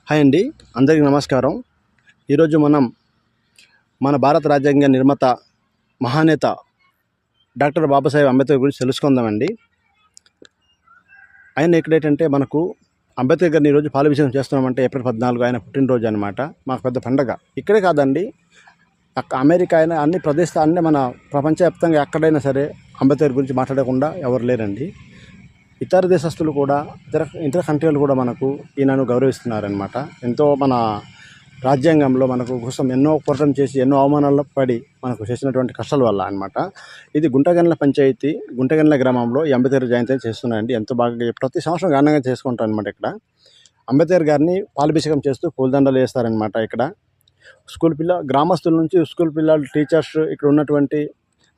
Hi అండి, అందరికీ నమస్కారం. ఈరోజు మనం మన భారత రాజ్యాంగ నిర్మాత మహానేత డాక్టర్ బాబాసాహెబ్ అంబేద్కర్ గురించి తెలుసుకుందామండి. ఆయన ఎక్కడేంటంటే మనకు అంబేద్కర్ గారిని ఈరోజు పాలాభిషేకం చేస్తున్నామంటే ఏప్రిల్ 14 ఆయన పుట్టినరోజు అనమాట. మాకు పెద్ద పండగ. ఇక్కడే కాదండి, అమెరికా అయినా అన్ని ప్రదేశాలన్నీ మన ప్రపంచవ్యాప్తంగా ఎక్కడైనా సరే అంబేద్కర్ గురించి మాట్లాడకుండా ఎవరు లేరండి. ఇతర దేశస్తులు కూడా ఇతర కంట్రీలు కూడా మనకు ఈయనను గౌరవిస్తున్నారనమాట. ఎంతో మన రాజ్యాంగంలో మనకు కోసం ఎన్నో పోరాటం చేసి ఎన్నో అవమానాలు పడి మనకు చేసినటువంటి కష్టాల వల్ల అనమాట. ఇది గుంటగండ్ల పంచాయతీ గుంటగండ్ల గ్రామంలో ఈ అంబేద్కర్ జయంతిని చేస్తున్నారండి. ఎంతో బాగా ప్రతి సంవత్సరం ఘనంగా చేసుకుంటారు అనమాట. ఇక్కడ అంబేద్కర్ గారిని పాలాభిషేకం చేస్తూ పూలదండలు వేస్తారనమాట. ఇక్కడ గ్రామస్తుల నుంచి స్కూల్ పిల్లలు, టీచర్స్, ఇక్కడ ఉన్నటువంటి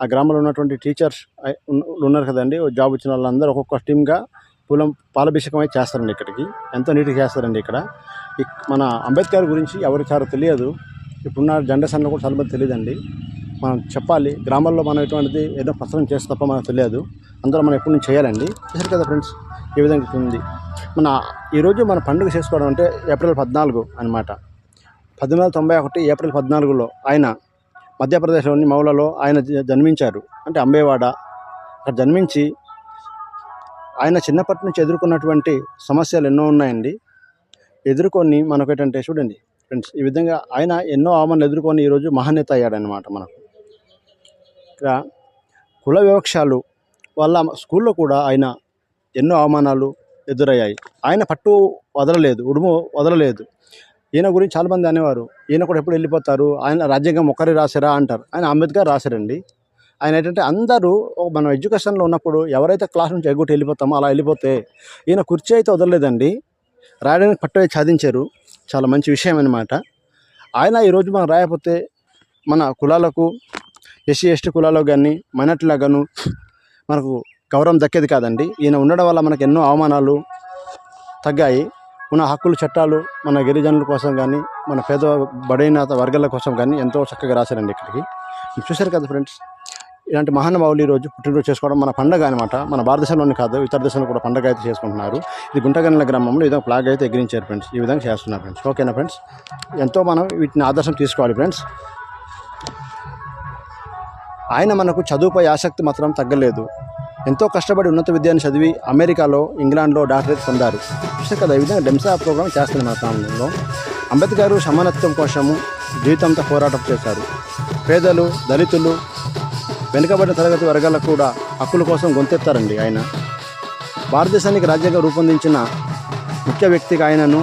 ఆ గ్రామంలో ఉన్నటువంటి టీచర్స్ ఉన్నారు కదండి, జాబ్ వచ్చిన వాళ్ళందరూ ఒక్కొక్క టీమ్గా పాలాభిషేకం అయితే చేస్తారండి. ఇక్కడికి ఎంతో నీట్గా చేస్తారండి. ఇక్కడ మన అంబేద్కర్ గురించి ఎవరికారు తెలియదు. ఇప్పుడున్న జనరేషన్లో కూడా చాలామంది తెలియదండి. మనం చెప్పాలి, గ్రామాల్లో మనం ఎటువంటిది ఏదో ప్రచారం చేస్తే తప్ప మనకు తెలియదు. అందరూ మనం ఎప్పటి నుంచి చేయాలండి. చేశారు కదా ఫ్రెండ్స్, ఈ విధంగా ఉంది. ఈరోజు మన పండుగ చేసుకోవడం అంటే ఏప్రిల్ 14 అనమాట. 1891 ఏప్రిల్ 14లో ఆయన మధ్యప్రదేశ్లోని మౌలలో ఆయన జన్మించారు. అంటే అంబేవాడ అక్కడ జన్మించి ఆయన చిన్నప్పటి నుంచి ఎదుర్కొన్నటువంటి సమస్యలు ఎన్నో ఉన్నాయండి. ఎదుర్కొని మనకు ఏంటంటే చూడండి ఫ్రెండ్స్, ఈ విధంగా ఆయన ఎన్నో అవమానాలు ఎదుర్కొని ఈరోజు మహానేత అయ్యాడనమాట. మనకు ఇక్కడ కుల వివక్షాలు వల్ల స్కూల్లో కూడా ఆయన ఎన్నో అవమానాలు ఎదురయ్యాయి. ఆయన పట్టు వదలలేదు, ఉడుము వదలలేదు. ఈయన గురించి చాలామంది అనేవారు, ఈయన కూడా ఎప్పుడు వెళ్ళిపోతారు, ఆయన రాజ్యాంగం ఒక్కరే రాశారా అంటారు. ఆయన అంబేద్కర్ రాశారండి. ఆయన ఏంటంటే అందరూ మనం ఎడ్యుకేషన్లో ఉన్నప్పుడు ఎవరైతే క్లాస్ నుంచి ఎగ్గొట్టి వెళ్ళిపోతామో అలా వెళ్ళిపోతే ఈయన కుర్చీ అయితే వదలలేదండి, రాయడానికి పట్టు సాధించారు. చాలా మంచి విషయం అనమాట. ఆయన ఈరోజు మనం రాయకపోతే మన కులాలకు, ఎస్సీ ఎస్టీ కులాలకు కానీ మైనార్టీలకు గాను మనకు గౌరవం దక్కేది కాదండి. ఈయన ఉండడం వల్ల మనకు ఎన్నో అవమానాలు తగ్గాయి. మన హక్కులు, చట్టాలు మన గిరిజనుల కోసం కానీ మన పేద బడైన వర్గాల కోసం కానీ ఎంతో చక్కగా రాశారండి. ఇక్కడికి చూశారు కదా ఫ్రెండ్స్, ఇలాంటి మహానుభావులు ఈరోజు పుట్టినరోజు చేసుకోవడం మన పండగ అనమాట. మన భారతదేశంలోనే కాదు, ఇతర దేశంలో కూడా పండగ అయితే చేసుకుంటున్నారు. ఇది గుంటగండ్ల గ్రామంలో ఇదో ఫ్లాగ్ అయితే ఎగిరించారు ఫ్రెండ్స్. ఈ విధంగా చేస్తున్నారు ఫ్రెండ్స్. ఓకేనా ఫ్రెండ్స్, ఎంతో మనం వీటిని ఆదర్శం తీసుకోవాలి ఫ్రెండ్స్. ఆయన మనకు చదువుపై ఆసక్తి మాత్రం తగ్గలేదు. ఎంతో కష్టపడి ఉన్నత విద్యను చదివి అమెరికాలో, ఇంగ్లాండ్లో డాక్టరేట్ పొందారు. చూసారు కదా, ఈ విధంగా డెమ్సా ప్రోగ్రామ్ చేస్తుంది మన ప్రాంతంలో. అంబేద్కర్ సమానత్వం కోసము జీవితంతో పోరాటం చేశారు. పేదలు, దళితులు, వెనుకబడిన తరగతి వర్గాలకు కూడా హక్కుల కోసం గొంతెత్తారండి ఆయన. భారతదేశానికి రాజ్యాంగం రూపొందించిన ముఖ్య వ్యక్తిగా ఆయనను